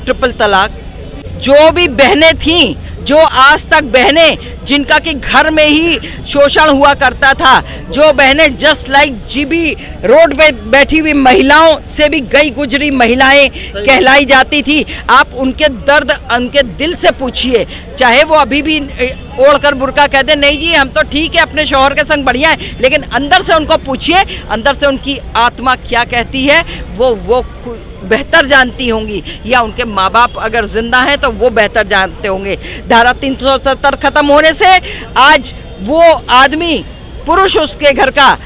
Triple तलाक। जो भी बहनें थीं, जो आज तक बहनें जिनका कि घर में ही शोषण हुआ करता था, जो बहनें जस्ट लाइक जीबी रोड पे बैठी हुई महिलाओं से भी गई गुजरी महिलाएं कहलाई जाती थी, आप उनके दर्द उनके दिल से पूछिए। चाहे वो अभी भी ओढ़कर बुर्का कहते नहीं जी हम तो ठीक है अपने शौहर के संग बढ़िया है, लेकिन अंदर से उनको पूछिए, अंदर से उनकी आत्मा क्या कहती है वो बेहतर जानती होंगी, या उनके माँ बाप अगर जिंदा हैं तो वो बेहतर जानते होंगे। धारा 370 खत्म होने से आज वो आदमी पुरुष उसके घर का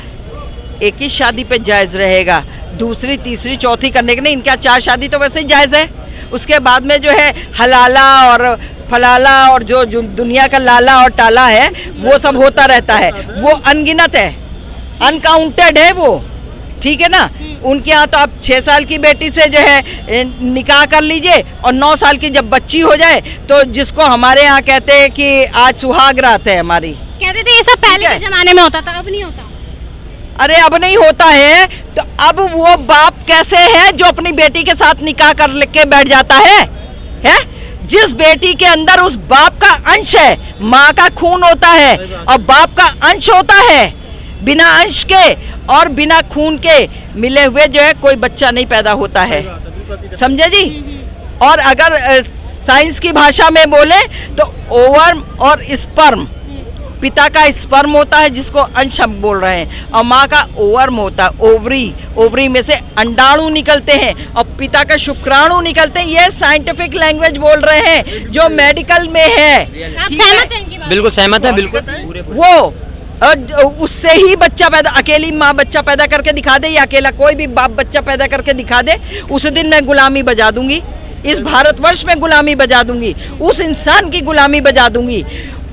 एक ही शादी पे जायज़ रहेगा, दूसरी तीसरी चौथी करने के नहीं, इनका 4 शादी तो वैसे ही जायज़ है। उसके बाद में जो है हलाला और फलाला और जो दुनिया का लाला और टाला है वो सब होता रहता है, वो अनगिनत है, अनकाउंटेड है वो, ठीक है ना। उनके यहाँ तो आप 6 साल की बेटी से जो है निकाह कर लीजिए और 9 साल की जब बच्ची हो जाए तो जिसको हमारे यहाँ कहते हैं कि आज सुहाग रात है हमारी, कहते थे ये सब पहले के जमाने में होता था, अब नहीं होता। अरे अब नहीं होता है तो अब वो बाप कैसे है जो अपनी बेटी के साथ निकाह कर के बैठ जाता है? जिस बेटी के अंदर उस बाप का अंश है, माँ का खून होता है और बाप का अंश होता है, बिना अंश के और बिना खून के मिले हुए जो है कोई बच्चा नहीं पैदा होता है, समझे जी। और अगर साइंस की भाषा में बोले तो ओवर्म और स्पर्म, पिता का स्पर्म होता है जिसको अंश हम बोल रहे हैं, और माँ का ओवर्म होता है ओवरी, ओवरी में से अंडाणु निकलते हैं और पिता का शुक्राणु निकलते हैं। ये साइंटिफिक लैंग्वेज बोल रहे हैं जो मेडिकल में है। आप सहमत हैं इनकी बात? बिल्कुल सहमत है, बिल्कुल। वो उससे ही बच्चा पैदा, अकेली माँ बच्चा पैदा करके दिखा दे या अकेला कोई भी बाप बच्चा पैदा करके दिखा दे, उस दिन मैं गुलामी बजा दूंगी, इस भारतवर्ष में गुलामी बजा दूंगी, उस इंसान की गुलामी बजा दूंगी।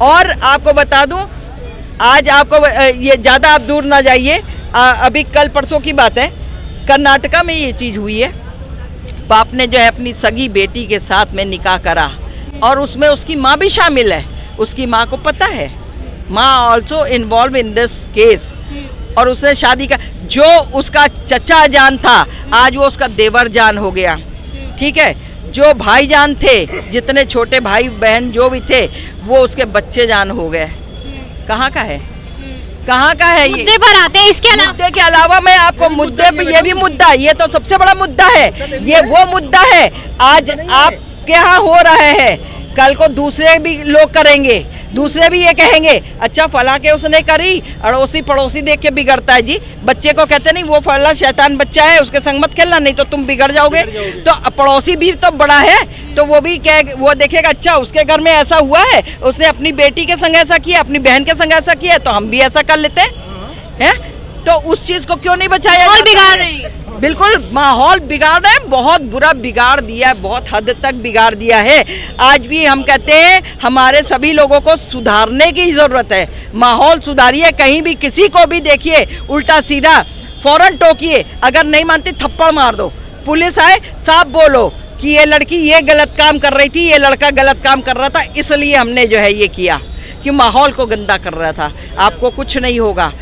और आपको बता दूं, आज आपको ये ज़्यादा आप दूर ना जाइए, अभी कल परसों की बात है, कर्नाटका में ये चीज़ हुई है। बाप ने जो है अपनी सगी बेटी के साथ में निकाह करा और उसमें उसकी माँ भी शामिल है, उसकी माँ को पता है, माँ also involve in this case, और उसने शादी का, जो उसका चचा जान था आज वो उसका देवर जान हो गया, ठीक है। जो भाईजान थे, जितने छोटे भाई बहन जो भी थे, वो उसके बच्चे जान हो गए। कहाँ का है, कहाँ का है? मुद्दे पर आते हैं, इसके अलावा मुद्दे के अलावा मैं आपको मुद्दे पे, ये भी मुद्दा, ये तो सबसे बड़ा मुद्दा है, ये वो मुद्दा है आज आपके यहाँ हो रहा है, कल को दूसरे भी लोग करेंगे, दूसरे भी ये कहेंगे अच्छा फला के उसने करी, अड़ोसी पड़ोसी देख के बिगड़ता है जी। बच्चे को कहते नहीं वो फला शैतान बच्चा है उसके संग मत खेलना नहीं तो तुम बिगड़ जाओगे। तो पड़ोसी भी तो बड़ा है, तो वो भी क्या, वो देखेगा अच्छा उसके घर में ऐसा हुआ है, उसने अपनी बेटी के संग ऐसा किया, अपनी बहन के संग ऐसा किया, तो हम भी ऐसा कर लेते हैं। तो उस चीज को क्यों नहीं बचाया? माहौल बिगाड़ रहे हैं, बिल्कुल माहौल बिगाड़ रहे हैं, बहुत बुरा बिगाड़ दिया है, बहुत हद तक बिगाड़ दिया है। आज भी हम कहते हैं हमारे सभी लोगों को सुधारने की ज़रूरत है, माहौल सुधारिए, कहीं भी किसी को भी देखिए उल्टा सीधा फौरन टोकिए, अगर नहीं मानती थप्पड़ मार दो, पुलिस आए साफ बोलो कि ये लड़की ये गलत काम कर रही थी, ये लड़का गलत काम कर रहा था, इसलिए हमने जो है ये किया, कि माहौल को गंदा कर रहा था। आपको कुछ नहीं होगा।